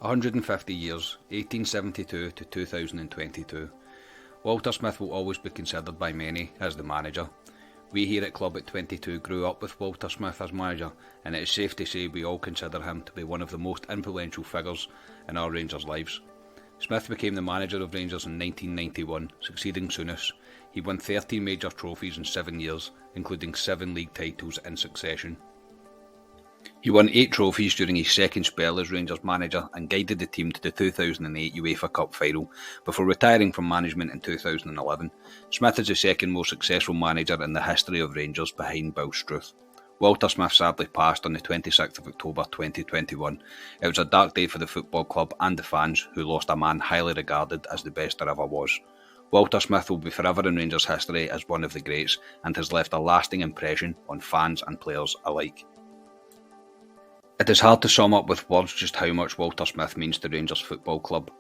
150 years, 1872 to 2022. Walter Smith will always be considered by many as the manager. We here at Club at 22 grew up with Walter Smith as manager, and it is safe to say we all consider him to be one of the most influential figures in our Rangers' lives. Smith became the manager of Rangers in 1991, succeeding Souness. He won 13 major trophies in 7 years, including 7 league titles in succession. He won 8 trophies during his second spell as Rangers manager and guided the team to the 2008 UEFA Cup final before retiring from management in 2011. Smith is the second most successful manager in the history of Rangers behind Bill Struth. Walter Smith sadly passed on the 26th of October 2021. It was a dark day for the football club and the fans, who lost a man highly regarded as the best there ever was. Walter Smith will be forever in Rangers history as one of the greats and has left a lasting impression on fans and players alike. It is hard to sum up with words just how much Walter Smith means to Rangers Football Club.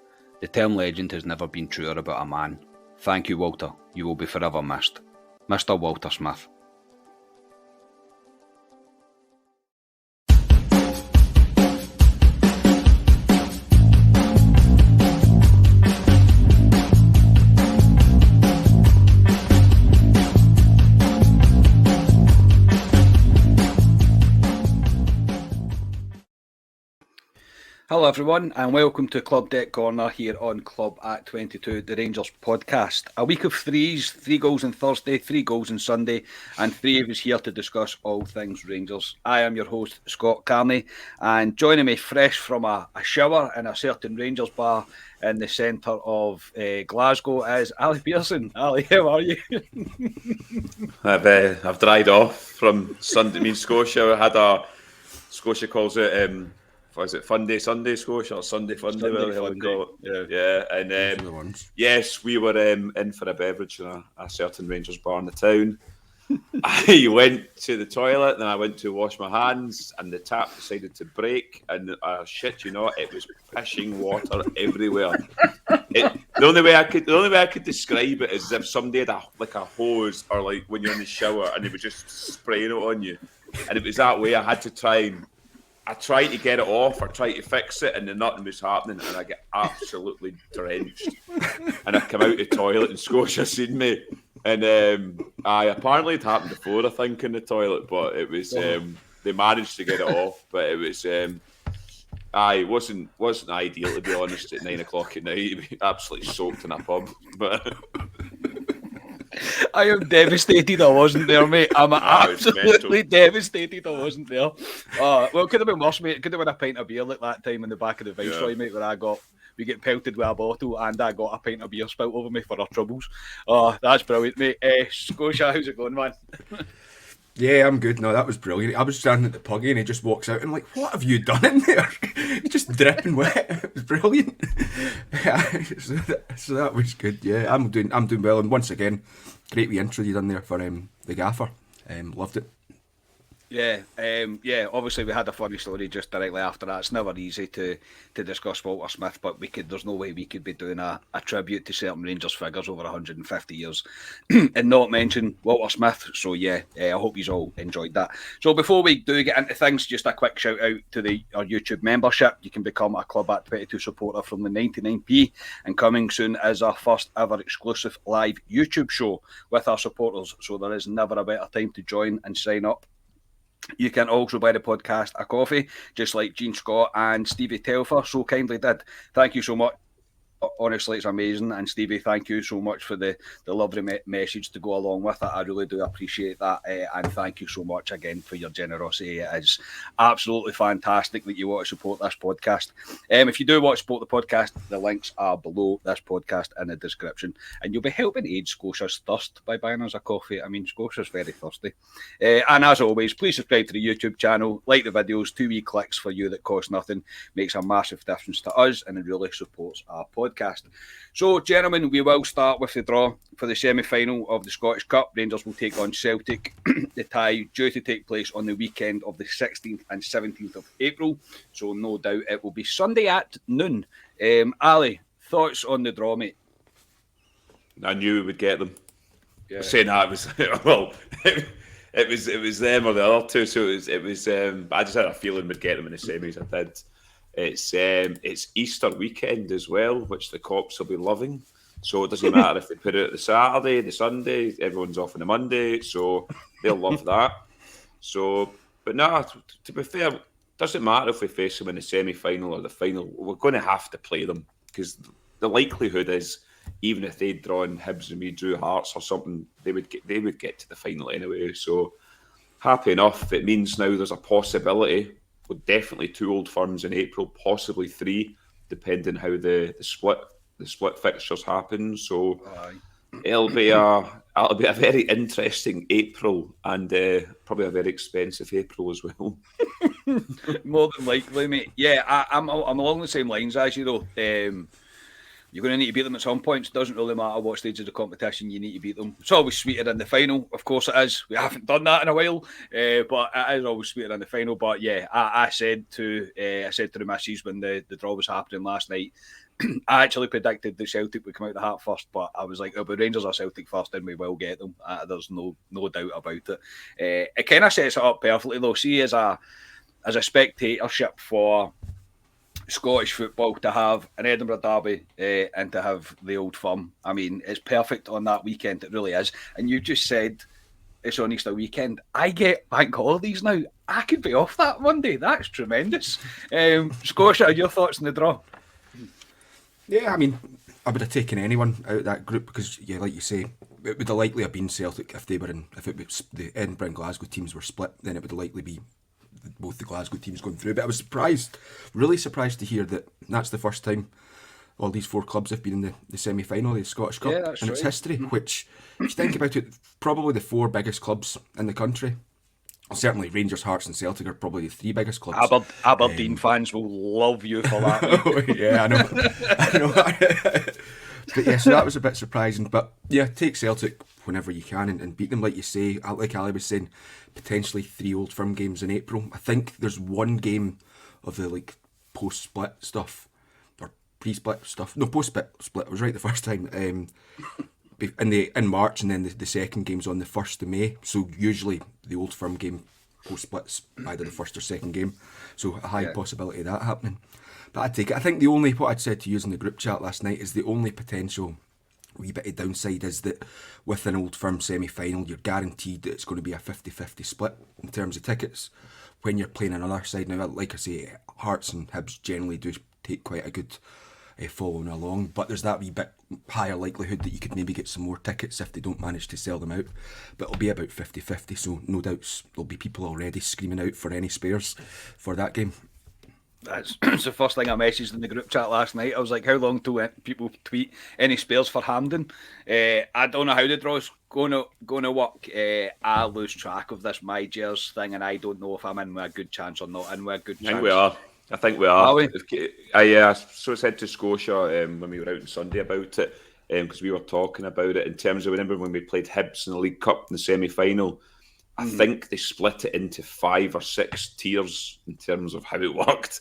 The term legend has never been truer about a man. Thank you, Walter. You will be forever missed. Mr. Walter Smith. Hello everyone and welcome to Club Deck Corner here on Club at 22, the Rangers podcast. A week of threes, 3 goals on Thursday, 3 goals on Sunday, and 3 of us here to discuss all things Rangers. I am your host, Scott Carney, and joining me fresh from a shower in a certain Rangers bar in the centre of Glasgow is Ali Pearson. Ali, how are you? I've dried off from Sunday. Scotia had a, Scotia calls it, what is it, Funday Sunday, Scotia, or Sunday Funday, whatever the hell we call it. Yeah. And yes, we were in for a beverage in a certain Rangers bar in the town. I went to the toilet, then I went to wash my hands, and the tap decided to break. And shit, you know, it was pissing water everywhere. The only way I could describe it is if somebody had a hose, or like when you're in the shower and they were just spraying it on you, and it was that way. I tried to get it off or try to fix it, and then nothing was happening, and I get absolutely drenched. And I come out the toilet, and Scotia seen me, and apparently it happened before, I think, in the toilet, but it was they managed to get it off, but it was it wasn't ideal, to be honest, at 9 o'clock at night. Absolutely soaked in a pub, but. I am devastated I wasn't there, mate. I'm absolutely devastated I wasn't there. Well, it could have been worse, mate. It could have been a pint of beer like that time in the back of the Viceroy, mate, where we get pelted with a bottle and I got a pint of beer spilt over me for our troubles. Oh, that's brilliant, mate. Scotia, how's it going, man? Yeah, I'm good. No, that was brilliant. I was standing at the puggy and he just walks out and I'm like, what have you done in there? He's just dripping wet. It was brilliant. So that was good. Yeah, I'm doing well. And once again, great wee intro you done there for the gaffer. Loved it. Yeah, obviously we had a funny story just directly after that. It's never easy to discuss Walter Smith, but there's no way we could be doing a tribute to certain Rangers figures over 150 years and not mention Walter Smith. So yeah, I hope you all enjoyed that. So before we do get into things, just a quick shout out to our YouTube membership. You can become a Club at 22 supporter from the 99p, and coming soon is our first ever exclusive live YouTube show with our supporters. So there is never a better time to join and sign up. You can also buy the podcast a coffee, just like Gene Scott and Stevie Telfer so kindly did. Thank you so much. Honestly, it's amazing. And Stevie, thank you so much for the lovely message to go along with it. I really do appreciate that. And thank you so much again for your generosity. It is absolutely fantastic that you want to support this podcast. If you do want to support the podcast, the links are below this podcast in the description. And you'll be helping aid Scotia's thirst by buying us a coffee. I mean, Scotia's very thirsty. And as always, please subscribe to the YouTube channel, like the videos. 2 wee clicks for you that cost nothing makes a massive difference to us, and it really supports our podcast. So, gentlemen, we will start with the draw for the semi-final of the Scottish Cup. Rangers will take on Celtic. The tie due to take place on the weekend of the 16th and 17th of April. So, no doubt it will be Sunday at noon. Ali, thoughts on the draw, mate? I knew we would get them. Yeah. Saying that, it was well, it was them or the other two. So it was. I just had a feeling we'd get them in the semis. I did. It's Easter weekend as well, which the cops will be loving. So it doesn't matter if they put it the Saturday, the Sunday, everyone's off on the Monday, so they'll love that. So, but no, to be fair, it doesn't matter if we face them in the semi-final or the final. We're going to have to play them because the likelihood is, even if they'd drawn Hibs and we drew Hearts or something, they would get to the final anyway. So happy enough. It means now there's a possibility with definitely 2 Old Firms in April, possibly 3, depending how the split fixtures happen. So it'll be a very interesting April and probably a very expensive April as well. More than likely, mate. Yeah, I'm along the same lines as you though. You're going to need to beat them at some points. It doesn't really matter what stage of the competition you need to beat them. It's always sweeter in the final. Of course it is. We haven't done that in a while, but it is always sweeter in the final. But yeah, I said to the missus when the draw was happening last night, I actually predicted that Celtic would come out the hat first, but I was like, it'll be Rangers or Celtic first and we will get them. There's no doubt about it. It kind of sets it up perfectly though. See, as a spectatorship for Scottish football, to have an Edinburgh derby and to have the Old Firm. I mean, it's perfect on that weekend. It really is. And you just said it's on Easter weekend. I get bank holidays now. I could be off that Monday. That's tremendous. Scotia, your thoughts on the draw? Yeah, I mean, I would have taken anyone out of that group because, yeah, like you say, it would have likely have been Celtic if it was the Edinburgh and Glasgow teams were split. Then it would have likely be both the Glasgow teams going through. But I was really surprised to hear that that's the first time all these 4 clubs have been in the semi-final of the Scottish Cup in its history, which, if you think about it, probably the 4 biggest clubs in the country. Certainly Rangers, Hearts and Celtic are probably the 3 biggest clubs. Aberdeen fans will love you for that. Yeah, I know. But yeah, so that was a bit surprising. But yeah, take Celtic whenever you can and beat them, like you say. Like Ali was saying, potentially 3 Old Firm games in April. I think there's 1 game of the post-split stuff or pre-split stuff. No, post-split. I was right the first time. In March, and then the second game's on the 1st of May. So usually the Old Firm game post-split's either the first or second game. So a high possibility of that happening. But I take it. I think what I'd said to you in the group chat last night is the only potential wee bit of downside is that with an Old Firm semi-final, you're guaranteed that it's going to be a 50-50 split in terms of tickets. When you're playing another side, now, like I say, Hearts and Hibs generally do take quite a good following along, but there's that wee bit higher likelihood that you could maybe get some more tickets if they don't manage to sell them out. But it'll be about 50-50, so no doubts there'll be people already screaming out for any spares for that game. That's the first thing I messaged in the group chat last night. I was like, how long till people tweet any spares for Hampden? I don't know how the draw's going to work. I lose track of this My Jers thing, and I don't know if I'm in with a good chance or not in with a good chance. I think we are. We? I said to Scotia when we were out on Sunday about it, because we were talking about it in terms of, remember when we played Hibs in the League Cup in the semi-final, I think they split it into 5 or 6 tiers in terms of how it worked.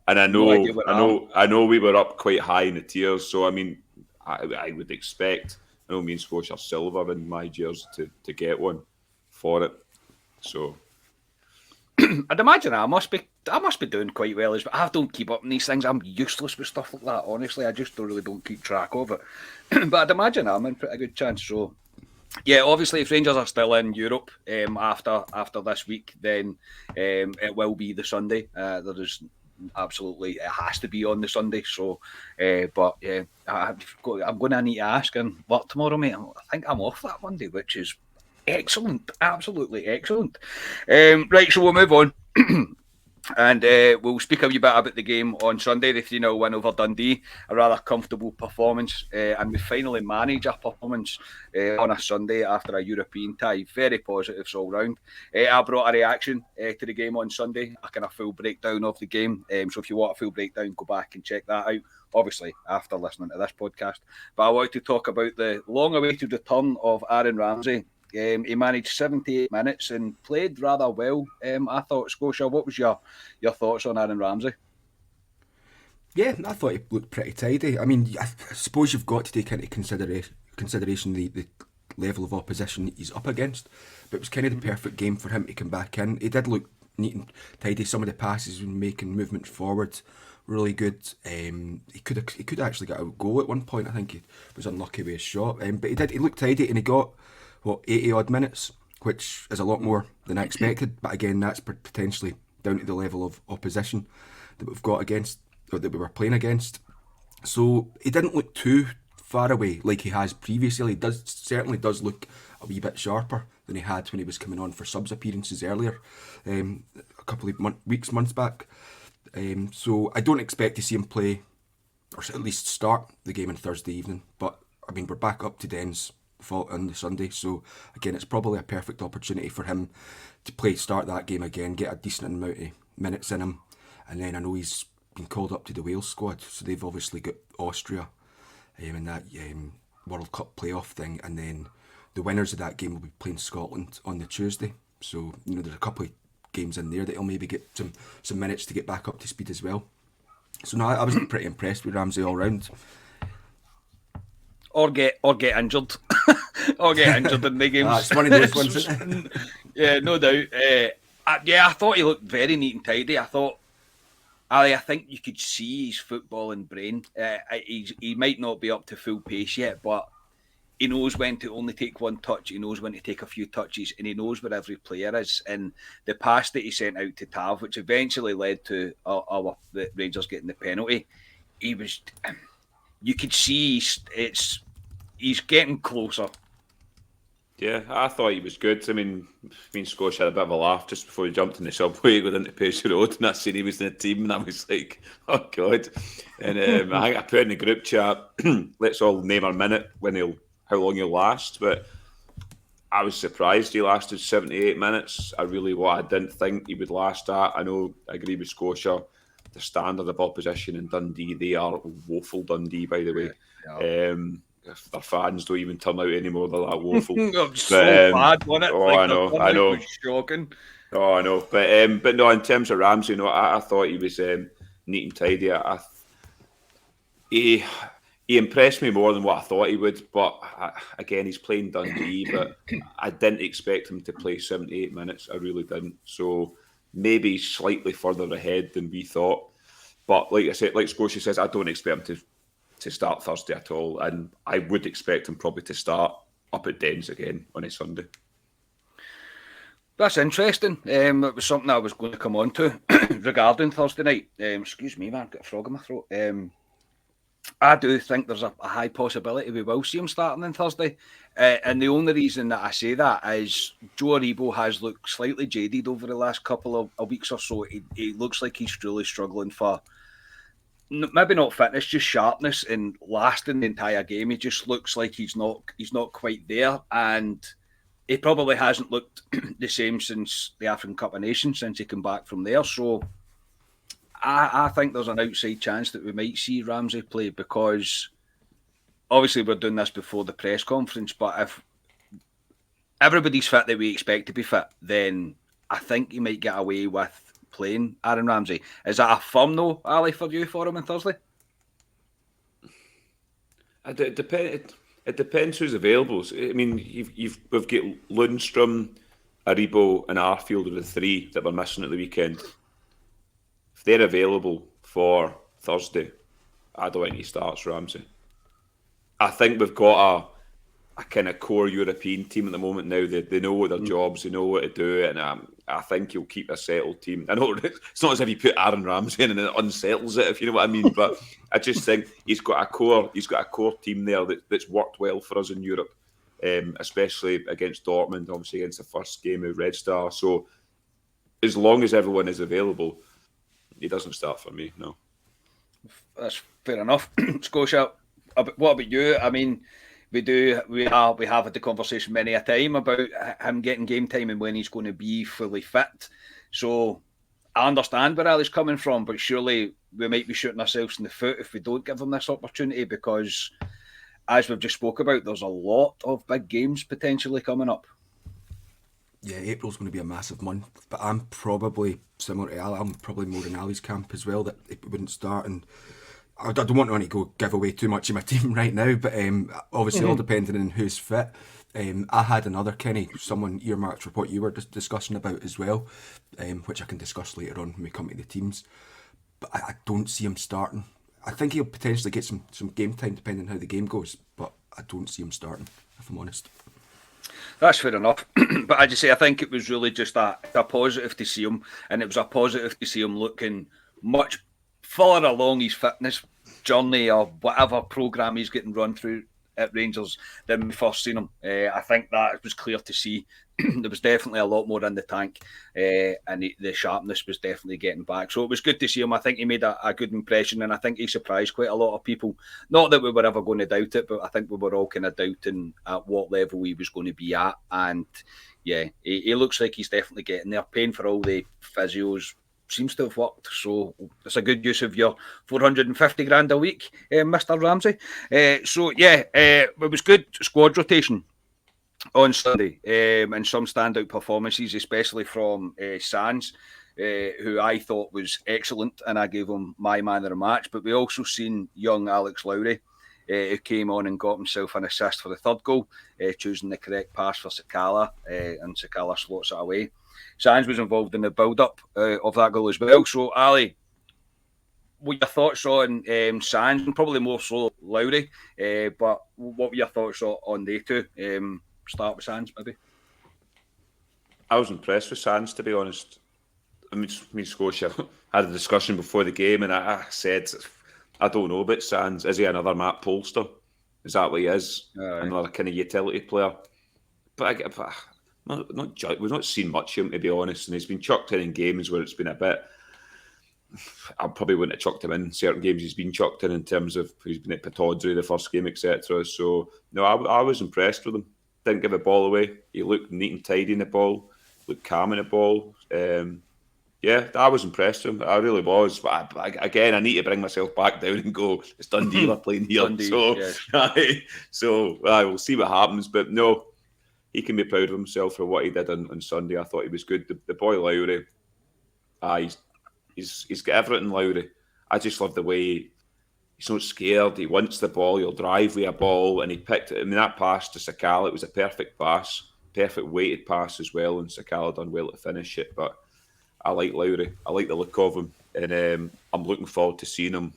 And I know we were up quite high in the tiers, so I mean, I would expect, I know me and Scotia Silver in My Jers to get one for it. So I'd imagine I must be doing quite well, but I don't keep up on these things. I'm useless with stuff like that. Honestly, I just don't keep track of it. But I'd imagine I'm in pretty good chance. So yeah, obviously, if Rangers are still in Europe after this week, then it will be the Sunday. There is absolutely, it has to be on the Sunday. So, but yeah, I'm going to need to ask and work tomorrow, mate. I think I'm off that Monday, which is excellent, absolutely excellent. Right, so we'll move on. And we'll speak a wee bit about the game on Sunday, the 3-0 win over Dundee, a rather comfortable performance, and we finally managed our performance on a Sunday after a European tie. Very positives all round. I brought a reaction to the game on Sunday, a kind of full breakdown of the game. So if you want a full breakdown, go back and check that out, obviously after listening to this podcast. But I wanted to talk about the long-awaited return of Aaron Ramsey. He managed 78 minutes and played rather well. I thought. Scotia, what was your thoughts on Aaron Ramsey? Yeah, I thought he looked pretty tidy. I mean, I suppose you've got to take into consideration the level of opposition he's up against. But it was kind of the perfect game for him to come back in. He did look neat and tidy. Some of the passes and making movement forward, really good. He could actually get a goal at one point. I think he was unlucky with his shot, but he did. He looked tidy, and he got 80 odd minutes, which is a lot more than I expected. But again, that's potentially down to the level of opposition that we've got against, or that we were playing against. So he didn't look too far away like he has previously. He certainly does look a wee bit sharper than he had when he was coming on for subs appearances earlier, a couple of months back. So I don't expect to see him play, or at least start the game on Thursday evening. But I mean, we're back up to Den's fault on the Sunday, so again, it's probably a perfect opportunity for him to start that game again, get a decent amount of minutes in him, and then I know he's been called up to the Wales squad, so they've obviously got Austria in that World Cup playoff thing, and then the winners of that game will be playing Scotland on the Tuesday. So there's a couple of games in there that he'll maybe get some minutes to get back up to speed as well. So no, I was pretty impressed with Ramsey all round. Or get injured. Or get injured in the games. It's one of those ones, isn't it? Yeah, no doubt. I thought he looked very neat and tidy. I think you could see his footballing brain. He might not be up to full pace yet, but he knows when to only take one touch. He knows when to take a few touches, and he knows where every player is. And the pass that he sent out to Tav, which eventually led to the Rangers getting the penalty, you could see he's getting closer. Yeah, I thought he was good. I mean, me and Scotia had a bit of a laugh just before he jumped in the subway, going into Paisley Road, and I seen he was in the team, and I was like, oh God. And I think I put in the group chat, let's all name our minute how long he'll last. But I was surprised he lasted 78 minutes. I didn't think he would last that. I agree with Scotia. The standard of opposition in Dundee, they are woeful Dundee, by the way. Yeah. If their fans don't even turn out anymore, they're that woeful. Bad, wasn't it? Oh, I know. It was shocking. Oh, I know. But no, in terms of Ramsey, I thought he was neat and tidy. He impressed me more than what I thought he would. But again, he's playing Dundee, but I didn't expect him to play 78 minutes. I really didn't. So maybe slightly further ahead than we thought. But like I said, like Scotia says, I don't expect him to start Thursday at all, and I would expect him probably to start up at Dens again on a Sunday. That's interesting. It was something I was going to come on to regarding Thursday night. Excuse me, man, I've got a frog in my throat. I do think there's a high possibility we will see him starting on Thursday, and the only reason that I say that is Joe Aribo has looked slightly jaded over the last couple of weeks or so. He looks like he's truly struggling for maybe not fitness, just sharpness and lasting the entire game. He just looks like he's not quite there, and he probably hasn't looked the same since the African Cup of Nations, since he came back from there. So I think there's an outside chance that we might see Ramsey play, because obviously we're doing this before the press conference, but if everybody's fit that we expect to be fit, then I think he might get away with playing Aaron Ramsey. Is that a firm no, Ali, for him on Thursday? It depends who's available. I mean, we've got Lundstrom, Aribo, and Arfield are the three that we're missing at the weekend. If they're available for Thursday, I don't think he starts Ramsey. I think we've got a kind of core European team at the moment now. They know what their jobs, they know what to do, and I think he'll keep a settled team. I know it's not as if you put Aaron Ramsey in and it unsettles it, if you know what I mean. But I just think he's got a core team there that's worked well for us in Europe, especially against Dortmund, obviously against the first game of Red Star. So as long as everyone is available, he doesn't start for me. No, that's fair enough. Scotia, what about you? I mean, we have had the conversation many a time about him getting game time and when he's going to be fully fit. So I understand where Ali's coming from, but surely we might be shooting ourselves in the foot if we don't give him this opportunity, because as we've just spoke about, there's a lot of big games potentially coming up. Yeah, April's going to be a massive month, but I'm probably similar to Ali. I'm probably more in Ali's camp as well, that it wouldn't start, and I don't want to go give away too much of my team right now, but obviously all depending on who's fit. I had another Kenny, someone earmarked for what you were discussing about as well, which I can discuss later on when we come to the teams. But I don't see him starting. I think he'll potentially get some game time depending on how the game goes, but I don't see him starting, if I'm honest. That's fair enough. But as you say, I think it was really just a positive to see him, and it was a positive to see him looking much further along his fitness journey or whatever programme he's getting run through at Rangers than we first seen him. I think that was clear to see. There was definitely a lot more in the tank, and the sharpness was definitely getting back. So it was good to see him. I think he made a good impression, and I think he surprised quite a lot of people. Not that we were ever going to doubt it, but I think we were all kind of doubting at what level he was going to be at. And yeah, he looks like he's definitely getting there. Paying for all the physios seems to have worked, so it's a good use of your 450 grand a week, Mr. Ramsey. So yeah, it was good squad rotation on Sunday, and some standout performances, especially from Sands, who I thought was excellent, and I gave him my man of the match. But we also seen young Alex Lowry, who came on and got himself an assist for the third goal, choosing the correct pass for Sakala, and Sakala slots it away. Sands was involved in the build-up of that goal as well. So, Ali, what your thoughts on Sands, and probably more so Lowry, but what were your thoughts on they two? Start with Sands, maybe. I was impressed with Sands, to be honest. I mean, me and Scotia had a discussion before the game, and I said, I don't know about Sands. Is he another Matt Polster? Is that what he is? Another kind of utility player? But we've not seen much of him, to be honest, and he's been chucked in games where it's been a bit. I probably wouldn't have chucked him in certain games he's been chucked in terms of he's been at Pataudry the first game, etc. So no, I was impressed with him. Didn't give the ball away. He looked neat and tidy in the ball, looked calm in the ball. Yeah, I was impressed with him. I really was. But again, I need to bring myself back down and go, it's Dundee we're playing here. Dundee, so yes. so we'll see what happens. But no, he can be proud of himself for what he did on Sunday. I thought he was good. The boy Lowry, he's got everything, Lowry. I just love the way he's not scared. He wants the ball. He'll drive with a ball, and he picked it. I mean, that pass to Sakala, it was a perfect pass, perfect weighted pass as well, and Sakala done well to finish it. But I like Lowry. I like the look of him, and I'm looking forward to seeing him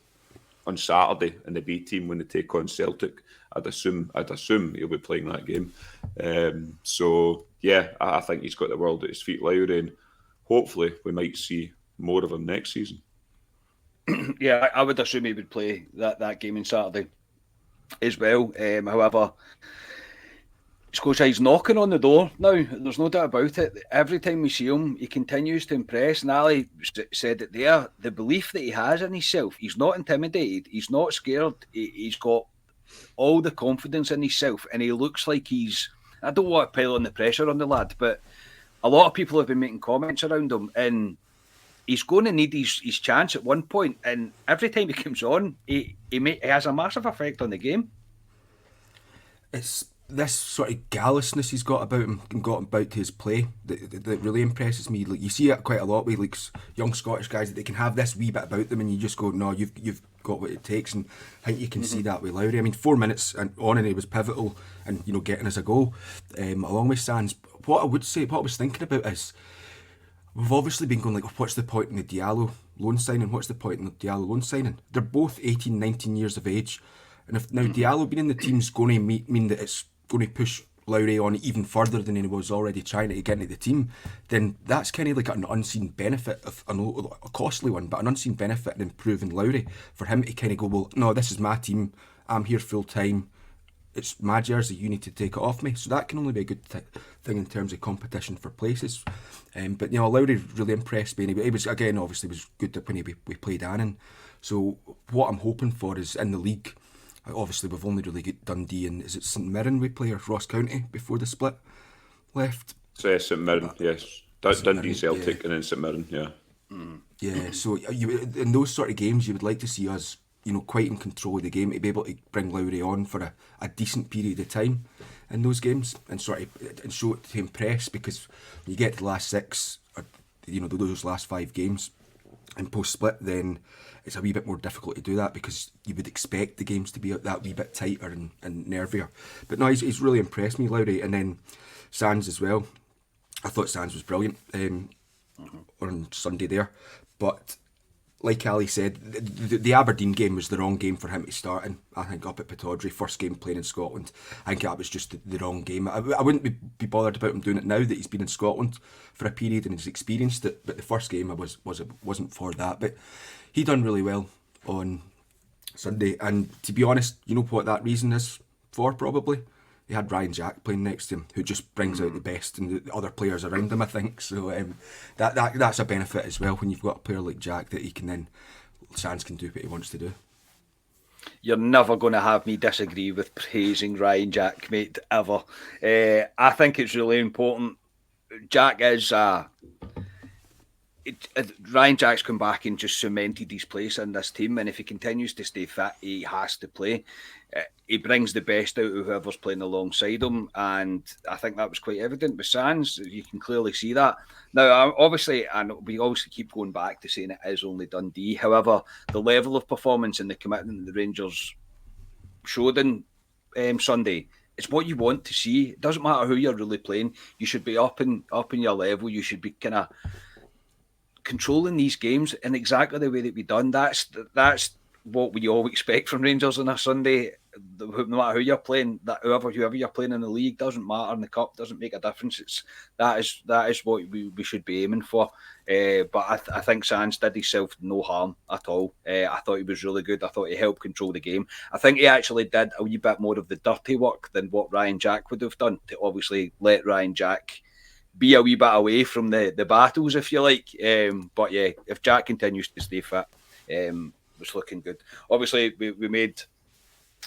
on Saturday in the B team when they take on Celtic. I'd assume he'll be playing that game. So yeah, I think he's got the world at his feet, Lowry, and hopefully we might see more of him next season. Yeah, I would assume he would play that game on Saturday as well. However, Scotia, he's knocking on the door now. There's no doubt about it. Every time we see him, he continues to impress. And Ali said it there, the belief that he has in himself. He's not intimidated. He's not scared. He's got all the confidence in himself. And he looks like I don't want to pile on the pressure on the lad, but a lot of people have been making comments around him. And he's going to need his chance at one point. And every time he comes on, he has a massive effect on the game. It's this sort of gallousness he's got about him and got about to his play that really impresses me. Like, you see it quite a lot with like young Scottish guys, that they can have this wee bit about them and you just go, no, you've got what it takes. And I think you can see that with Lowry. I mean, 4 minutes on and he was pivotal and, getting us a goal along with Sands. What I was thinking about is, we've obviously been going like, what's the point in the Diallo loan signing? What's the point in the Diallo loan signing? They're both 18, 19 years of age. And if now Diallo being in the team's going to mean that it's going to push Lowry on even further than he was already trying to get into the team, then that's kind of like an unseen benefit of a costly one, but an unseen benefit in improving Lowry for him to kind of go, well, no, this is my team. I'm here full time. It's my jersey. You need to take it off me. So that can only be a good thing in terms of competition for places. But Lowry really impressed me. He was, again, obviously was good when we played Annan. So what I'm hoping for is in the league. Obviously, we've only really got Dundee and is it St Mirren we play or Ross County before the split left? So St Mirren, yes. Dundee, Celtic, and then St Mirren, yeah. Yeah, so in those sort of games, you would like to see us, quite in control of the game, to be able to bring Lowry on for a decent period of time in those games and sort of and show it to impress, because when you get to the last 6 or those last 5 games, in post-split, then it's a wee bit more difficult to do that because you would expect the games to be that wee bit tighter and nervier. But no, he's really impressed me, Lowry. And then Sands as well. I thought Sands was brilliant on Sunday there. But like Ali said, the Aberdeen game was the wrong game for him to start in. I think up at Pittodrie, first game playing in Scotland. I think that was just the wrong game. I wouldn't be bothered about him doing it now that he's been in Scotland for a period and he's experienced it. But the first game wasn't for that. But he done really well on Sunday. And to be honest, you know what that reason is for, probably? He had Ryan Jack playing next to him, who just brings out the best in the other players around him, I think. So that's a benefit as well when you've got a player like Jack that Sands can do what he wants to do. You're never going to have me disagree with praising Ryan Jack, mate, ever. I think it's really important. Jack is Ryan Jack's come back and just cemented his place in this team, and if he continues to stay fit, he has to play. He brings the best out of whoever's playing alongside him, and I think that was quite evident with Sands. You can clearly see that. Now, obviously, and we obviously keep going back to saying it is only Dundee. However, the level of performance and the commitment that the Rangers showed in Sunday, it's what you want to see. It doesn't matter who you're really playing. You should be up in your level. You should be kind of controlling these games in exactly the way that we've done. That's what we all expect from Rangers on a Sunday. No matter who you're playing, that whoever you're playing in the league, doesn't matter, in the cup doesn't make a difference. That is what we should be aiming for. But I think Sands did himself no harm at all. I thought he was really good. I thought he helped control the game. I think he actually did a wee bit more of the dirty work than what Ryan Jack would have done, to obviously let Ryan Jack be a wee bit away from the battles, if you like. But yeah, if Jack continues to stay fit, was looking good. Obviously, we made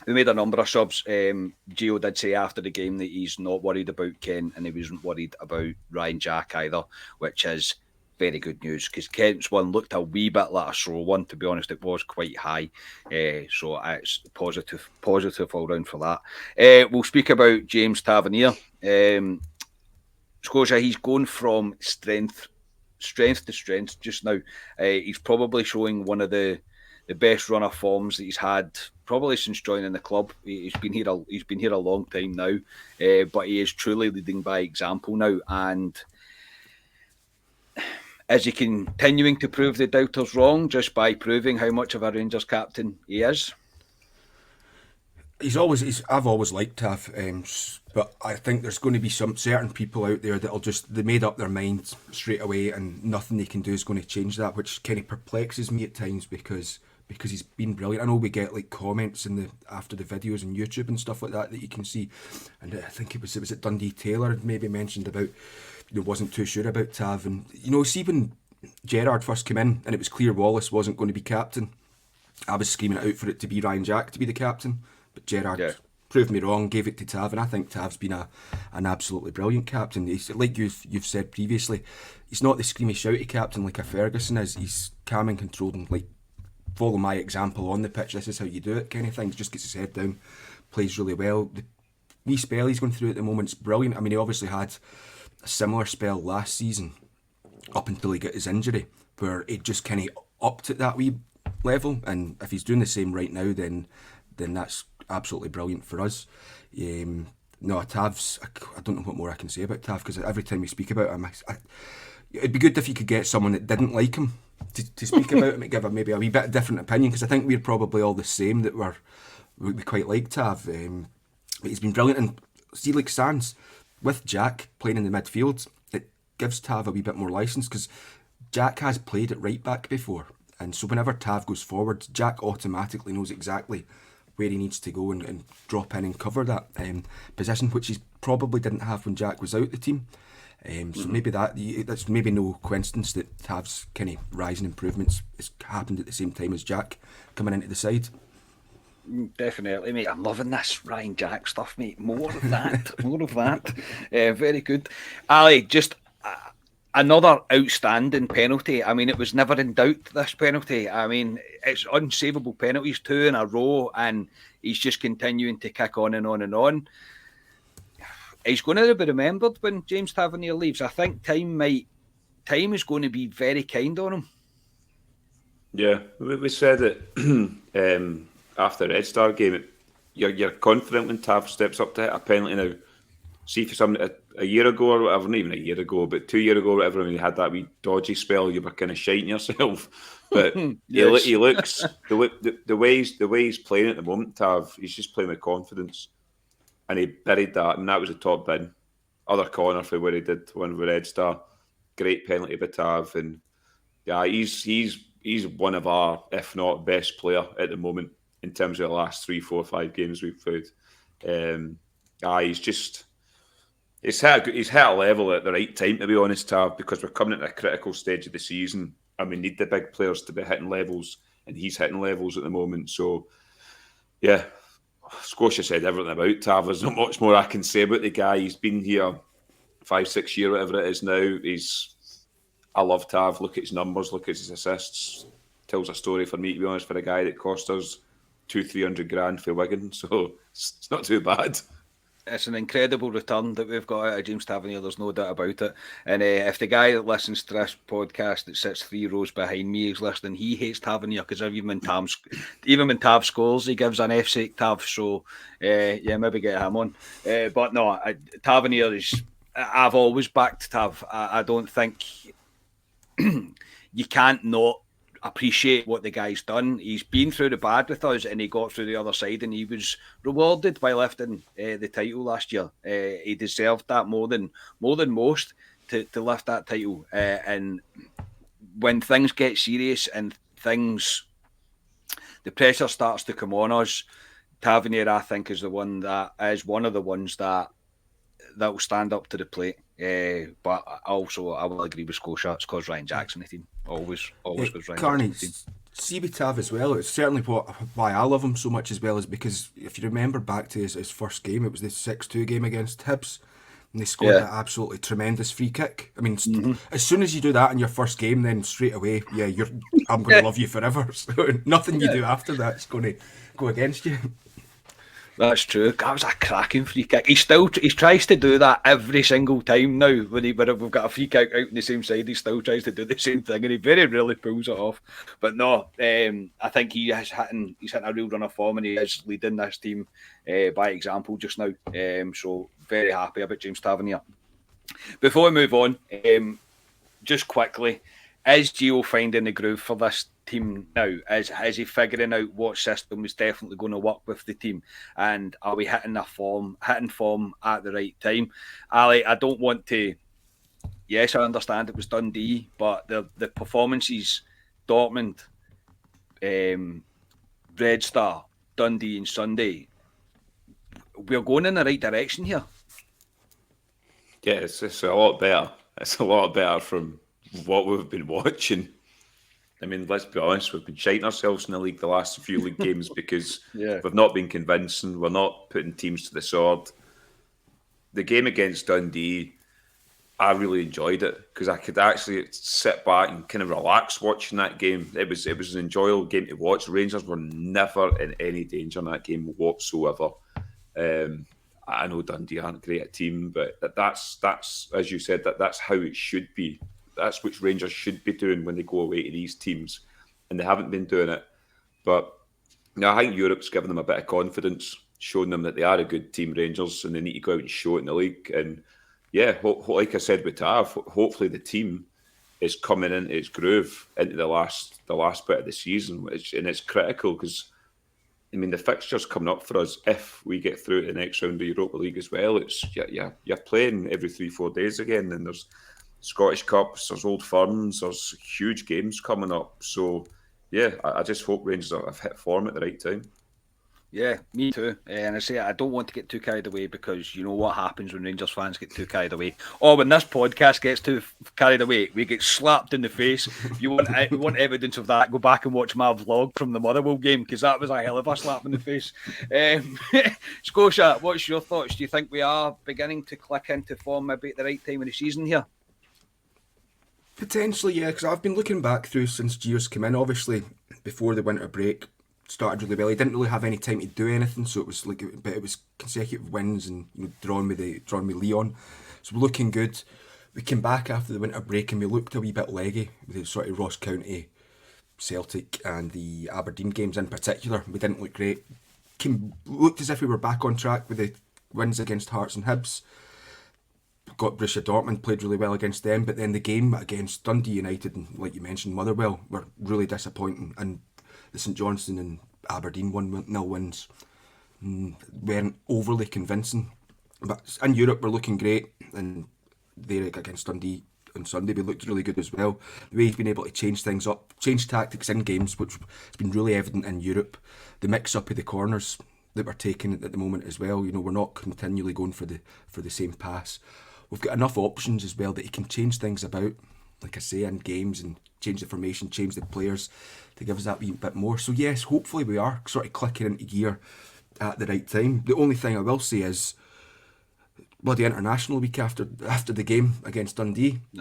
a number of subs. Gio did say after the game that he's not worried about Kent, and he wasn't worried about Ryan Jack either, which is very good news, because Kent's one looked a wee bit like a slow one. To be honest, it was quite high. So it's positive all round for that. We'll speak about James Tavernier. Scotia, he's going from strength to strength just now. He's probably showing one of the best run of forms that he's had probably since joining the club. He's been here a long time now, but he is truly leading by example now. And is he continuing to prove the doubters wrong just by proving how much of a Rangers captain he is? I've always liked Tav, but I think there's going to be some certain people out there they made up their minds straight away, and nothing they can do is going to change that, which kind of perplexes me at times because he's been brilliant. I know we get like comments after the videos on YouTube and stuff like that you can see, and I think it was at Dundee Taylor maybe mentioned about wasn't too sure about Tav, and see when Gerrard first came in and it was clear Wallace wasn't going to be captain, I was screaming out for it to be Ryan Jack to be the captain. But Gerrard proved me wrong, gave it to Tav, and I think Tav's been an absolutely brilliant captain. He's, like you've said previously, he's not the screamy shouty captain like a Ferguson is. He's calm and controlled and like follow my example on the pitch. This is how you do it, kind of thing. He just gets his head down, plays really well. The wee spell he's going through at the moment's brilliant. I mean, he obviously had a similar spell last season up until he got his injury, where he just kind of upped at that wee level. And if he's doing the same right now, then that's absolutely brilliant for us. No, Tav's, I don't know what more I can say about Tav, because every time we speak about him, it'd be good if you could get someone that didn't like him to speak about him and give maybe a wee bit different opinion, because I think we're probably all the same, that we quite like Tav. But he's been brilliant, and see, like Sands, with Jack playing in the midfield, it gives Tav a wee bit more licence, because Jack has played at right back before, and so whenever Tav goes forward, Jack automatically knows exactly where he needs to go and drop in and cover that position, which he probably didn't have when Jack was out the team. So maybe that's maybe no coincidence that Tav's kind of rising improvements has happened at the same time as Jack coming into the side. Definitely, mate. I'm loving this Ryan Jack stuff, mate. More of that. Very good. Ali, just another outstanding penalty. I mean, it was never in doubt, this penalty. I mean, it's unsavable penalties, 2 in a row, and he's just continuing to kick on and on and on. He's going to be remembered when James Tavernier leaves. I think time is going to be very kind on him. Yeah, we said it after the Red Star game. You're confident when Tav steps up to hit a penalty now. See, for some a year ago or whatever, not even a year ago, but 2 years ago or whatever, when you had that wee dodgy spell, you were kind of shiting yourself. But Yes. he looks the way he's playing at the moment. Tav, he's just playing with confidence, and he buried that. I mean, that was a top bin, other corner for where he did one with Red Star. Great penalty by Tav, and yeah, he's one of our, if not best player at the moment in terms of the last 3, 4, 5 games we've played. He's just. He's hit a level at the right time, to be honest, Tav, because we're coming at a critical stage of the season and we need the big players to be hitting levels, and he's hitting levels at the moment. So, yeah, Scotia said everything about Tav. There's not much more I can say about the guy. He's been here 5, 6 years, whatever it is now. I love Tav. Look at his numbers, look at his assists. Tells a story for me, to be honest, for a guy that cost us 200-300 grand for Wigan. So, it's not too bad. It's an incredible return that we've got out of James Tavernier, there's no doubt about it. And if the guy that listens to this podcast that sits 3 rows behind me is listening, he hates Tavernier because even when Tav scores, he gives an F-sake Tav. So, yeah, maybe get him on. But no, Tavernier is... I've always backed Tav. I don't think... you can't not appreciate what the guy's done. He's been through the bad with us and he got through the other side and he was rewarded by lifting the title last year. He deserved that more than most to lift that title. And when things get serious and the pressure starts to come on us, Tavernier, I think, is one of the ones that will stand up to the plate. But also, I will agree with Scotia. It's because Ryan Jackson, the team. Always because Ryan Carney, Jackson. CB Tav as well. It's certainly why I love him so much as well, is because if you remember back to his first game, it was the 6-2 game against Hibs, and they scored an absolutely tremendous free kick. I mean, as soon as you do that in your first game, then straight away, I'm going to love you forever. So nothing you do after that's going to go against you. That's true. That was a cracking free kick. He tries to do that every single time now. When we've got a free kick out on the same side, he still tries to do the same thing, and he very rarely pulls it off. But no, I think he's hitting a real run of form, and he is leading this team by example just now. So very happy about James Tavernier. Before we move on, just quickly, is Gio finding the groove for this team now? Is he figuring out what system is definitely going to work with the team? And are we hitting form at the right time? Ali, I don't want to... Yes, I understand it was Dundee, but the performances, Dortmund, Red Star, Dundee and Sunday, we're going in the right direction here. Yeah, it's a lot better. It's a lot better from what we've been watching. I mean, let's be honest, we've been shiting ourselves in the league the last few league games because we've not been convincing. We're not putting teams to the sword. The game against Dundee, I really enjoyed it because I could actually sit back and kind of relax watching that game. It was an enjoyable game to watch. Rangers were never in any danger in that game whatsoever. I know Dundee aren't great at a team, but that's as you said, that's how it should be. That's what Rangers should be doing when they go away to these teams, and they haven't been doing it. But I think Europe's given them a bit of confidence, showing them that they are a good team, Rangers, and they need to go out and show it in the league. And yeah, like I said with Tav, hopefully the team is coming into its groove into the last bit of the season, and it's critical because I mean the fixtures coming up for us if we get through to the next round of the Europa League as well. It's you're playing every 3-4 days again, and there's Scottish Cups, there's Old Firms, there's huge games coming up. So, yeah, I just hope Rangers have hit form at the right time. Yeah, me too. And I say I don't want to get too carried away because you know what happens when Rangers fans get too carried away. Or when this podcast gets too carried away, we get slapped in the face. If you want evidence of that, go back and watch my vlog from the Motherwell game because that was a hell of a slap in the face. Scotia, what's your thoughts? Do you think we are beginning to click into form maybe at the right time of the season here? Potentially, yeah, because I've been looking back through since Gio's come in. Obviously, before the winter break, started really well. He didn't really have any time to do anything, so it was consecutive wins and drawing with Leon. So we're looking good. We came back after the winter break and we looked a wee bit leggy with the sort of Ross County Celtic and the Aberdeen games in particular, we didn't look great. Looked as if we were back on track with the wins against Hearts and Hibs. Got Borussia Dortmund, played really well against them, but then the game against Dundee United and, like you mentioned, Motherwell were really disappointing, and the St Johnstone and Aberdeen 1-0 wins weren't overly convincing. But in Europe we're looking great, and there against Dundee on Sunday we looked really good as well. The way he's been able to change things up, change tactics in games, which has been really evident in Europe. The mix up of the corners that we're taking at the moment as well. You know, we're not continually going for the same pass. We've got enough options as well that he can change things about, like I say, in games, and change the formation, change the players to give us that wee bit more. So yes, hopefully we are sort of clicking into gear at the right time. The only thing I will say is bloody international week after the game against Dundee. We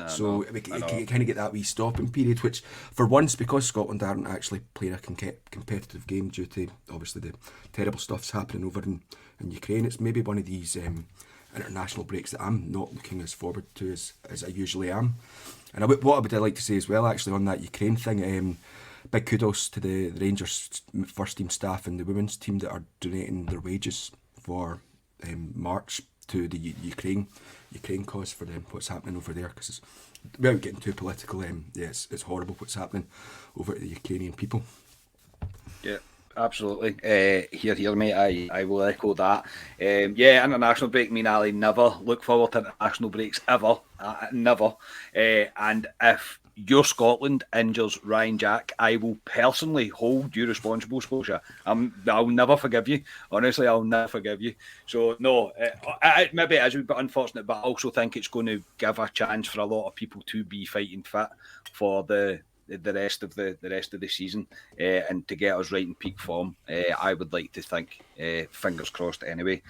kind of get that wee stopping period, which for once, because Scotland aren't actually playing a competitive game due to obviously the terrible stuff's happening over in Ukraine, it's maybe one of these international breaks that I'm not looking as forward to as I usually am. And what I would like to say as well, actually, on that Ukraine thing, big kudos to the Rangers first team staff and the women's team that are donating their wages for March to the Ukraine cause for them, what's happening over there, because without getting too political, it's horrible what's happening over to the Ukrainian people. Yeah. Absolutely. Here, mate. I will echo that. International break. I mean, I never look forward to international breaks ever. Never. And if your Scotland injures Ryan Jack, I will personally hold you responsible, Scotia. I'll never forgive you. Honestly, I'll never forgive you. So no, maybe it is a bit unfortunate, but I also think it's going to give a chance for a lot of people to be fighting fit for the rest of the season, and to get us right in peak form. I would like to think, fingers crossed anyway.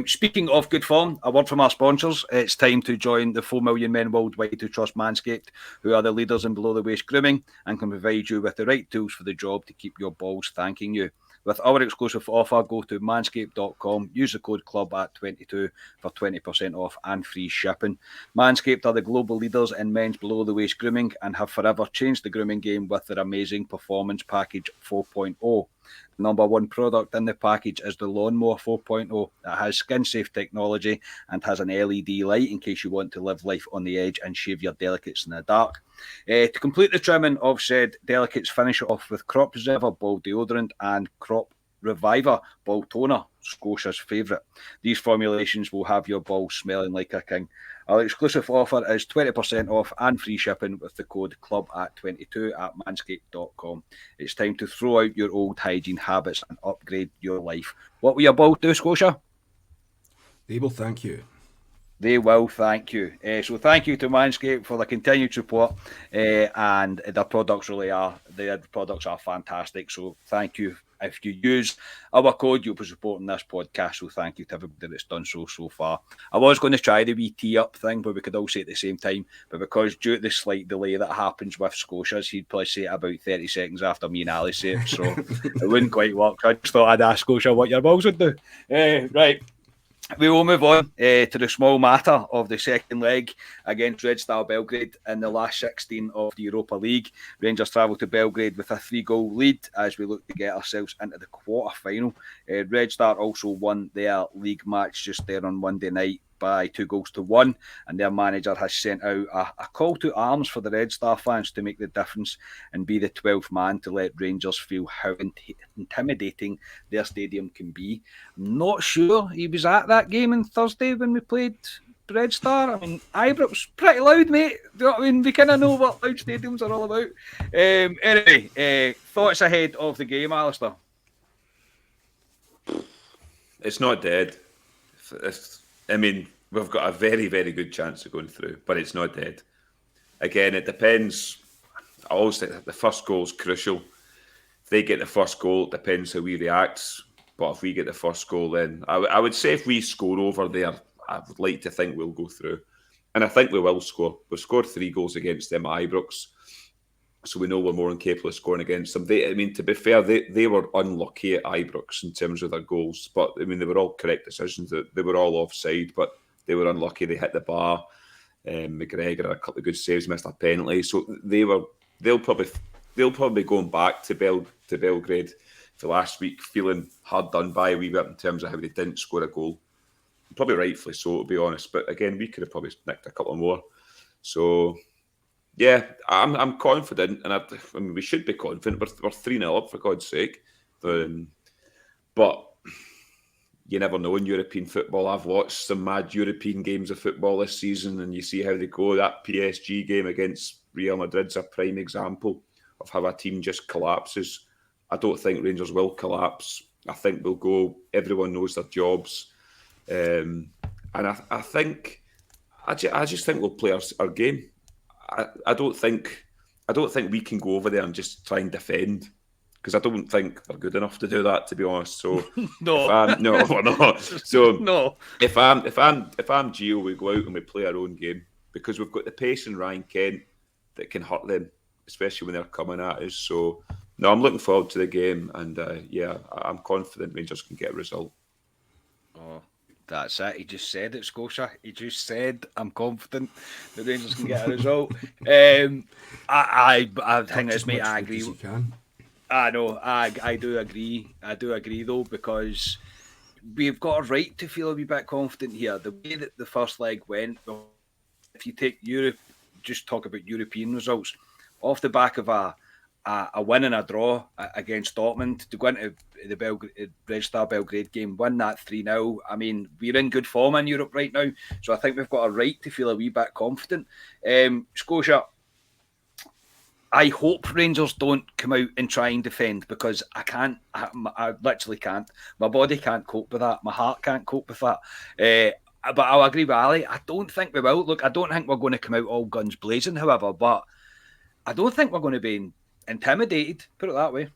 Speaking of good form, a word from our sponsors. It's time to join the 4 million men worldwide who trust Manscaped, who are the leaders in below the waist grooming and can provide you with the right tools for the job to keep your balls thanking you. With our exclusive offer, go to manscaped.com, use the code CLUB@22 for 20% off and free shipping. Manscaped are the global leaders in men's below-the-waist grooming and have forever changed the grooming game with their amazing Performance Package 4.0. The number one product in the package is the Lawnmower 4.0. It has skin-safe technology and has an LED light in case you want to live life on the edge and shave your delicates in the dark. To complete the trimming of said delicates, finish it off with Crop Preserver Ball Deodorant and Crop Reviver Ball Toner, Scotia's favourite. These formulations will have your balls smelling like a king. Our exclusive offer is 20% off and free shipping with the code CLUB@22 at manscaped.com. It's time to throw out your old hygiene habits and upgrade your life. What will your balls do, Scotia? They will thank you. They will thank you. So thank you to Manscaped for the continued support, and their products are fantastic. So thank you. If you use our code, you'll be supporting this podcast. So thank you to everybody that's done so far. I was going to try the wee tee up thing, but we could all say it at the same time. But because due to the slight delay that happens with Scotia's, he'd probably say it about 30 seconds after me and Ali say it. So it wouldn't quite work. I just thought I'd ask Scotia what your balls would do. Right. We will move on to the small matter of the second leg against Red Star Belgrade in the last 16 of the Europa League. Rangers travel to Belgrade with a 3-goal lead as we look to get ourselves into the quarter-final. Red Star also won their league match just there on Monday night by 2-1, and their manager has sent out a call to arms for the Red Star fans to make the difference and be the 12th man to let Rangers feel how intimidating their stadium can be. I'm not sure he was at that game on Thursday when we played Red Star. I mean, Ibrox pretty loud, mate. Do you know what I mean? We kind of know what loud stadiums are all about. Anyway, thoughts ahead of the game, Alistair? It's not dead. We've got a very, very good chance of going through, but it's not dead. Again, it depends. I always think that the first goal is crucial. If they get the first goal, it depends how we react. But if we get the first goal, then I would say if we score over there, I would like to think we'll go through. And I think we will score. We've scored 3 goals against them at Ibrox, so we know we're more incapable of scoring against them. To be fair, they were unlucky at Ibrox in terms of their goals, but they were all correct decisions. They were all offside, but they were unlucky. They hit the bar. McGregor had a couple of good saves, missed a penalty, so they'll probably they'll probably be going back to Belgrade for last week, feeling hard done by a wee bit in terms of how they didn't score a goal. Probably rightfully so, to be honest. But again, we could have probably nicked a couple more. So yeah, I'm confident, and I mean, we should be confident. We're 3-0 up, for God's sake. But you never know in European football. I've watched some mad European games of football this season, and you see how they go. That PSG game against Real Madrid's a prime example of how a team just collapses. I don't think Rangers will collapse. I think we'll go. Everyone knows their jobs, and I just think we'll play our game. I don't think we can go over there and just try and defend, because I don't think they're good enough to do that, to be honest. So no. So no. If I'm Gio, we go out and we play our own game, because we've got the pace in Ryan Kent that can hurt them, especially when they're coming at us. So no, I'm looking forward to the game, and I'm confident Rangers can get a result. Oh, that's it. He just said it, Scotia. He just said, I'm confident the Rangers can get a result. I think this, mate, I agree. I know, I do agree. I do agree, though, because we've got a right to feel a wee bit confident here. The way that the first leg went, if you take Europe, just talk about European results, off the back of a win and a draw against Dortmund, to go into the Red Star Belgrade game, win that 3-0. I mean, we're in good form in Europe right now, so I think we've got a right to feel a wee bit confident. Scotia, I hope Rangers don't come out and try and defend, because I can't. I literally can't. My body can't cope with that. My heart can't cope with that. But I'll agree with Ali. I don't think we will. Look, I don't think we're going to come out all guns blazing, however, but I don't think we're going to be intimidated, put it that way.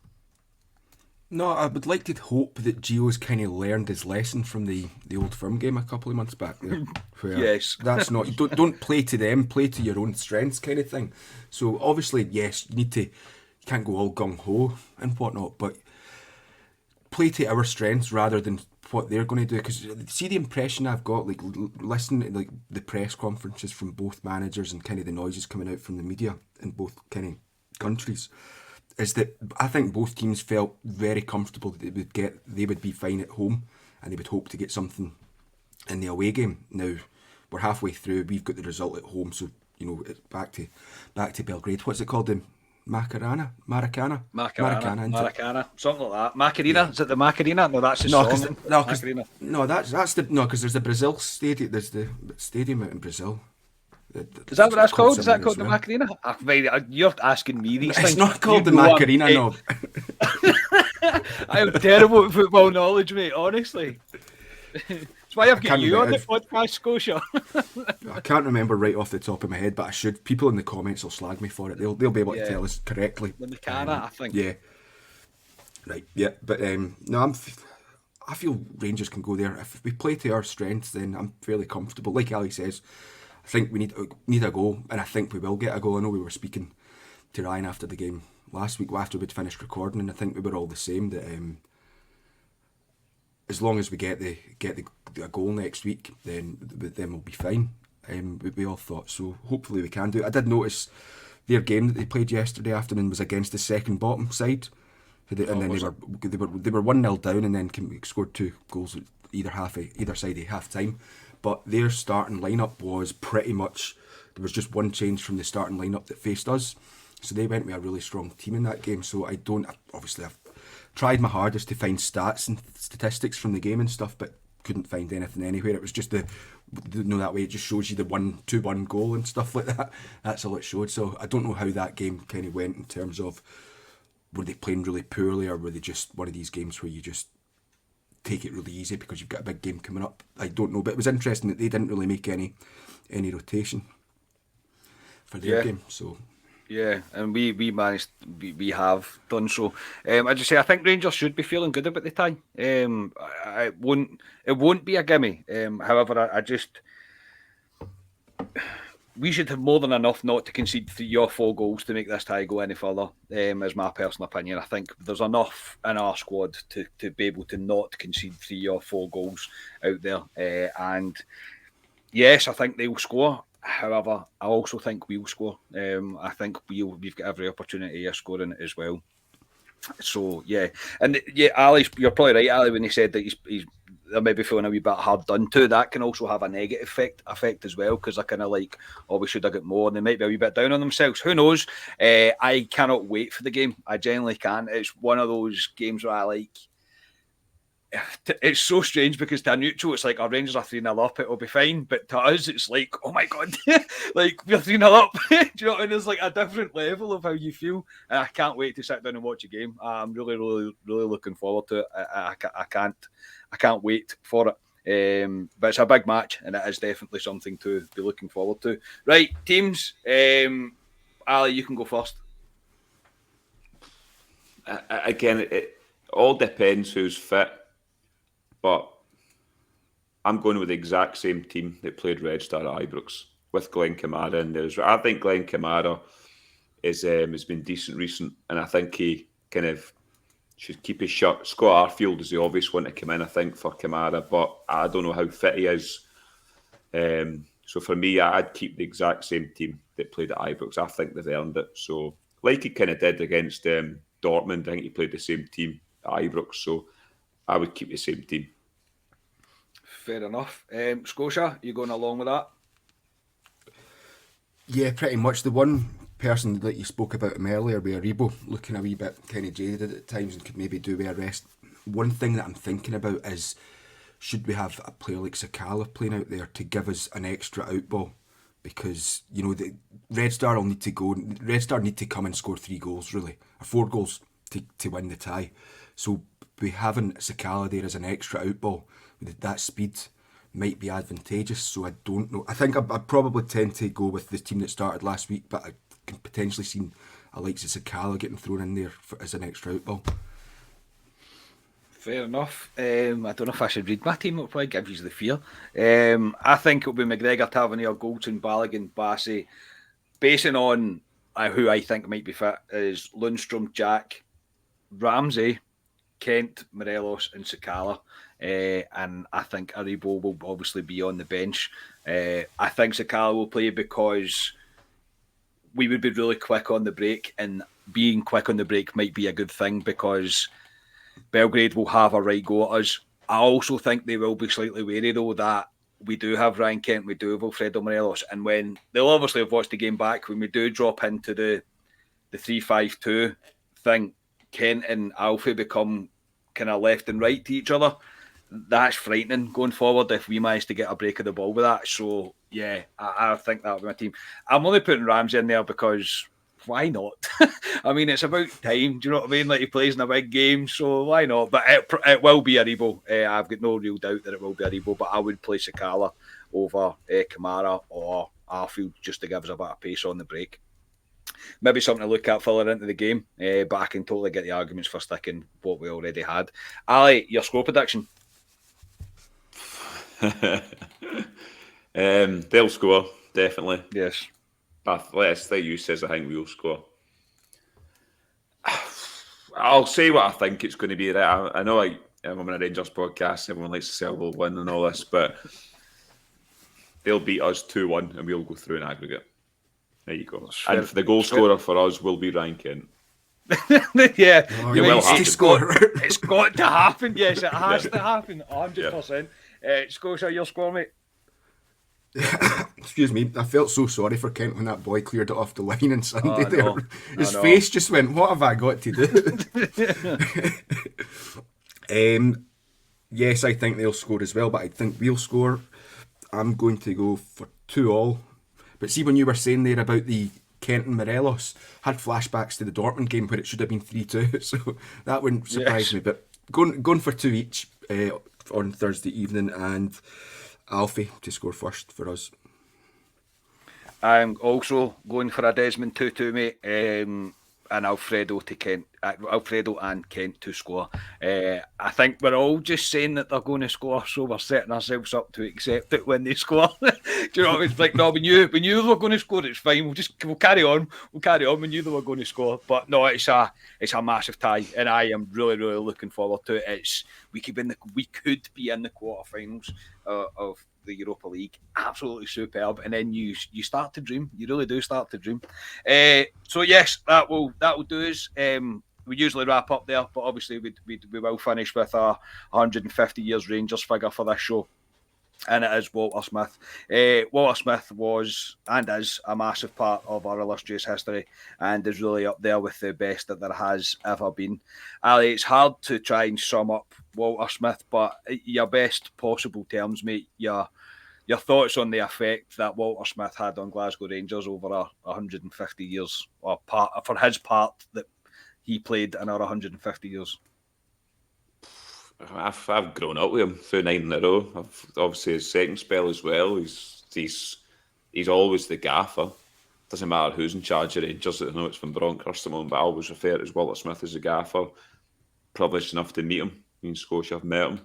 No, I would like to hope that Gio's kind of learned his lesson from the old firm game a couple of months back there. Yes. That's not, don't play to them, play to your own strengths kind of thing. So obviously, yes, you can't go all gung-ho and whatnot, but play to our strengths rather than what they're going to do. Because see the impression I've got, like listening to like the press conferences from both managers and kind of the noises coming out from the media in both kind of countries, is that I think both teams felt very comfortable that they would be fine at home, and they would hope to get something in the away game. Now we're halfway through, we've got the result at home, so you know it's back to Belgrade. What's it called? The Maracana, something like that. Macarena, yeah. Is it the Macarena? No, that's the song. Because there's the Brazil stadium. There's the stadium out in Brazil. Is that what that's called? Is that called the Macarena? You're asking me these things. It's not called the Macarena, no. I'm terrible at football knowledge, mate, honestly. That's why I've got you on the podcast, Scotia. I can't remember right off the top of my head, but I should. People in the comments will slag me for it. They'll be able to tell us correctly. The Macarena, I think. Yeah. Right, yeah. But no, I feel Rangers can go there. If we play to our strengths, then I'm fairly comfortable. Like Ali says, I think we need a goal, and I think we will get a goal. I know we were speaking to Ryan after the game last week, after we'd finished recording, and I think we were all the same, that as long as we get a goal next week, then we'll be fine. We all thought so. Hopefully we can do it. I did notice their game that they played yesterday afternoon was against the second bottom side, and then they were 1-0 down, and then scored 2 goals at either side of half time. But their starting lineup was pretty much, there was just one change from the starting lineup that faced us. So they went with a really strong team in that game. So I've tried my hardest to find stats and statistics from the game and stuff, but couldn't find anything anywhere. It was just that way it just shows you the 2-1 goal and stuff like that. That's all it showed. So I don't know how that game kind of went in terms of, were they playing really poorly, or were they just one of these games where you just take it really easy because you've got a big game coming up? I don't know, but it was interesting that they didn't really make any rotation for their game. So yeah, and we managed, we have done so. I just say I think Rangers should be feeling good about the tie. It won't be a gimme. However, we should have more than enough not to concede 3 or 4 goals to make this tie go any further. Is my personal opinion. I think there's enough in our squad to be able to not concede 3 or 4 goals out there. And yes, I think they'll score. However, I also think we'll score. I think we've got every opportunity of scoring as well. So yeah, and yeah, Ali, you're probably right, Ali, when he said that he's they may be feeling a wee bit hard done to. That can also have a negative effect as well, because they're kind of like, oh, we should have got more, and they might be a wee bit down on themselves. Who knows? I cannot wait for the game. I genuinely can. It's one of those games where I like. It's so strange because to a neutral, it's like our Rangers are 3-0 up, it'll be fine. But to us, it's like, oh my God, like we're 3-0 up. Do you know what I mean? There's like a different level of how you feel. And I can't wait to sit down and watch a game. I'm really, really, really looking forward to it. I can't wait for it. But it's a big match, and it is definitely something to be looking forward to. Right, teams. Ali, you can go first. Again, it all depends who's fit. But I'm going with the exact same team that played Red Star at Ibrox with Glenn Kamara in there. I think Glenn Kamara has been decent recent, and I think he kind of should keep his shirt. Scott Arfield is the obvious one to come in, I think, for Kamara, but I don't know how fit he is. So for me, I'd keep the exact same team that played at Ibrox. I think they've earned it. So like he kind of did against Dortmund, I think he played the same team at Ibrox. So I would keep the same team. Fair enough. Scotia, you going along with that? Yeah, pretty much. The one person that you spoke about him earlier, with Aribo, looking a wee bit kind of jaded at times and could maybe do with a rest. One thing that I'm thinking about is, should we have a player like Sakala playing out there to give us an extra outball? Because, you know, the Red Star will need to go. Red Star need to come and score 3 goals, really, or 4 goals to win the tie. So we having Sakala there as an extra outball with that speed might be advantageous. So I don't know. I think I'd probably tend to go with the team that started last week, but I can potentially see a likes of Sakala getting thrown in there as an extra outball. Fair enough. I don't know if I should read my team. It'll probably give you the fear. I think it'll be McGregor, Tavernier, Goldson, Balogun, Bassey. Basing on who I think might be fit is Lundstrom, Jack, Ramsey, Kent, Morelos and Sakala. And I think Aribo will obviously be on the bench. I think Sakala will play because we would be really quick on the break, and being quick on the break might be a good thing because Belgrade will have a right go at us. I also think they will be slightly wary though that we do have Ryan Kent, we do have Alfredo Morelos, and when they'll obviously have watched the game back, when we do drop into the 3-5-2 thing, Kent and Alfie become kind of left and right to each other. That's frightening going forward if we manage to get a break of the ball with that. So yeah, I think that'll be my team. I'm only putting Ramsey in there because why not? I mean, it's about time. Do you know what I mean? Like, he plays in a big game, so why not? But it will be Aribo. I've got no real doubt that it will be Aribo, but I would play Sakala over Kamara or Arfield just to give us a bit of pace on the break. Maybe something to look at further into the game, but I can totally get the arguments for sticking what we already had. Ali, your score prediction? They'll score, definitely. Yes. Let's say you says I think we'll score. I'll say what I think it's going to be. Right? I know I'm on a Rangers podcast, everyone likes to say we'll win and all this, but they'll beat us 2-1 and we'll go through an aggregate. There you go. And the goal scorer for us will be Ryan Kent. Yeah, you will have to score. It's got to happen. Yes, it has to happen. 100%. Scotia, your score, mate. Excuse me, I felt so sorry for Kent when that boy cleared it off the line on Sunday. No. His face just went, what have I got to do? Yes, I think they'll score as well, but I think we'll score. I'm going to go for 2-2. But see, when you were saying there about the Kent and Morelos, had flashbacks to the Dortmund game where it should have been 3-2, so that wouldn't surprise me. But going for 2 each on Thursday evening, and Alfie to score first for us. I'm also going for a Desmond 2-2, mate, and Alfredo and Kent to score. I think we're all just saying that they're going to score, so we're setting ourselves up to accept it when they score. Do you know what I mean? It's like, no, we knew they were going to score. It's fine. We'll carry on. We knew they were going to score, but no, it's a massive tie, and I am really, really looking forward to it. We could be in the quarterfinals of the Europa League, absolutely superb. And then you start to dream. You really do start to dream. So yes, that will do us. We usually wrap up there, but obviously we will finish with our 150 years Rangers figure for this show. And it is Walter Smith. Walter Smith was and is a massive part of our illustrious history and is really up there with the best that there has ever been. Ali, it's hard to try and sum up Walter Smith, but your best possible terms, mate, your thoughts on the effect that Walter Smith had on Glasgow Rangers over 150 years, or for his part that he played in our 150 years. I've grown up with him through 9 in a row. Obviously his second spell as well. He's always the gaffer. Doesn't matter who's in charge of Rangers. I know it's from Bronkhurst, but I always refer to as Walter Smith as the gaffer. Privileged enough to meet him. Me in Scotia, I've met him.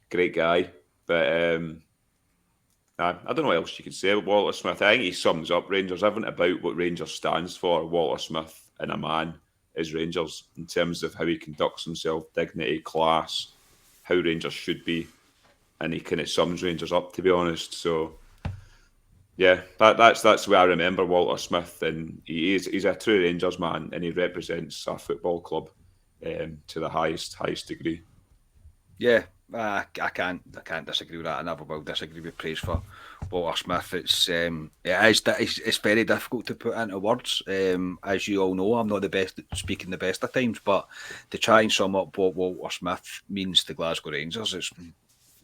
Great guy. But I don't know what else you could say about Walter Smith. I think he sums up Rangers. Everything about what Rangers stands for, Walter Smith and a man is Rangers in terms of how he conducts himself, dignity, class, how Rangers should be, and he kind of sums Rangers up, to be honest. So, yeah, that's the way I remember Walter Smith, and he's a true Rangers man, and he represents our football club to the highest degree. Yeah, I can't disagree with that. I never will disagree with praise for Walter Smith. It's very difficult to put into words. As you all know, I'm not the best at speaking the best of times, but to try and sum up what Walter Smith means to Glasgow Rangers, it's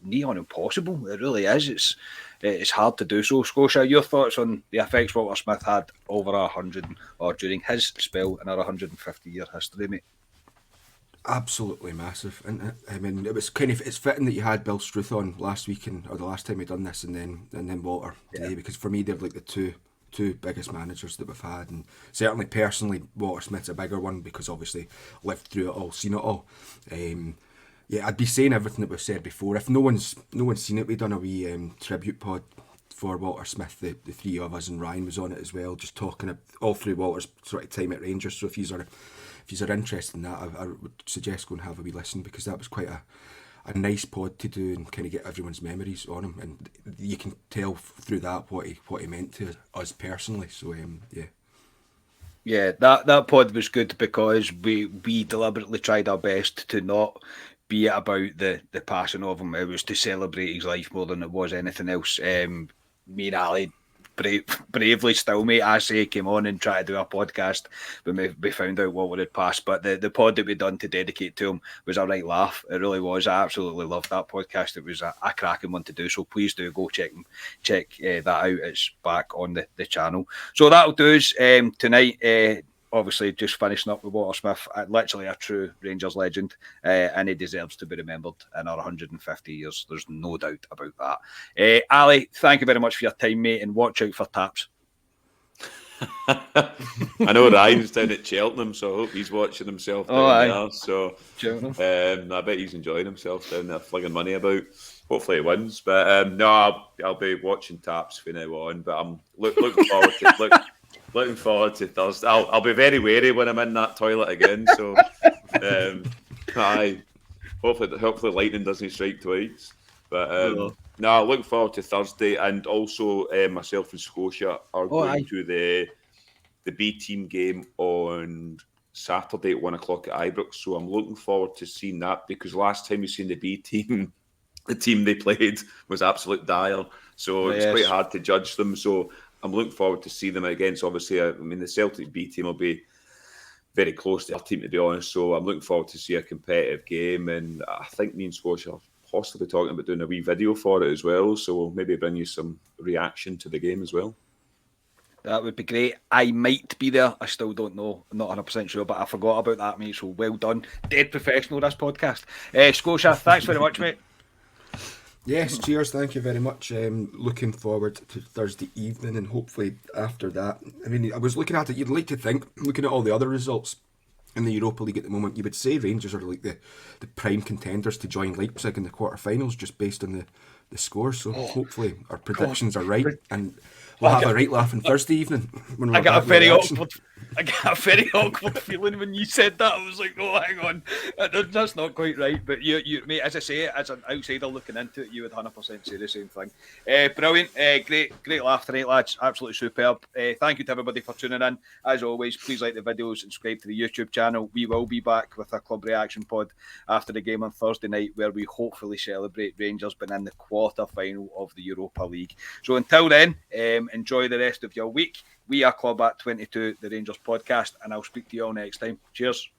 near on impossible. It really is. It's hard to do so. Scotia, your thoughts on the effects Walter Smith had over 100 or during his spell in our 150-year history, mate? Absolutely massive, and I mean it's fitting that you had Bill Struth on last week or the last time we done this, and then Walter today, because for me they're like the two biggest managers that we've had, and certainly personally Walter Smith's a bigger one because obviously lived through it all, seen it all. Yeah, I'd be saying everything that we've said before. If no one's seen it, we've done a wee tribute pod for Walter Smith. The three of us, and Ryan was on it as well, just talking all through Walter's sort of time at Rangers. So if you are interested in that, I would suggest go and have a wee listen, because that was quite a nice pod to do and kind of get everyone's memories on him, and you can tell through that what he meant to us personally. So yeah. Yeah, that pod was good because we deliberately tried our best to not be about the passing of him. It was to celebrate his life more than it was anything else. Me and Ali bravely still, mate, I say, came on and tried to do a podcast when we found out what had passed. But the pod that we done to dedicate to him was a right laugh. It really was. I absolutely loved that podcast. It was a cracking one to do. So please do go check that out. It's back on the channel. So that'll do us tonight. Obviously, just finishing up with Walter Smith, literally a true Rangers legend, and he deserves to be remembered in our 150 years. There's no doubt about that. Ali, thank you very much for your time, mate, and watch out for taps. I know Ryan's down at Cheltenham, so I hope he's watching himself down there. So I bet he's enjoying himself down there, flinging money about. Hopefully he wins, but no, I'll be watching taps from now on. But I'm looking forward to Looking forward to Thursday. I'll be very wary when I'm in that toilet again. So, hopefully lightning doesn't strike twice. But no, looking forward to Thursday, and also myself and Scotia are going to the B team game on Saturday at 1 o'clock at Ibrox. So I'm looking forward to seeing that, because last time we seen the B team, the team they played was absolute dire. So it's quite hard to judge them. So I'm looking forward to see them against, obviously, the Celtic B team will be very close to our team, to be honest. So I'm looking forward to see a competitive game. And I think me and Scotia are possibly talking about doing a wee video for it as well. So we'll maybe bring you some reaction to the game as well. That would be great. I might be there. I still don't know. I'm not 100% sure, but I forgot about that, mate. So well done. Dead professional, this podcast. Scotia, thanks very much, mate. Yes, cheers. Thank you very much. Looking forward to Thursday evening, and hopefully after that. I mean, I was looking at it. You'd like to think, looking at all the other results in the Europa League at the moment, you would say Rangers are like the prime contenders to join Leipzig in the quarterfinals, just based on the scores. So hopefully our predictions are right, and we'll have a right laugh on Thursday evening when we're I got a very awkward I got a very awkward feeling when you said that. I was like, "No, hang on, that's not quite right." But you, mate, as I say, as an outsider looking into it, you would 100% say the same thing. Brilliant, great laugh tonight, lads. Absolutely superb. Thank you to everybody for tuning in. As always, please like the videos, subscribe to the YouTube channel. We will be back with a club reaction pod after the game on Thursday night, where we hopefully celebrate Rangers being in the quarter-final of the Europa League. So until then, enjoy the rest of your week. We are Club at 22, the Rangers podcast, and I'll speak to you all next time. Cheers.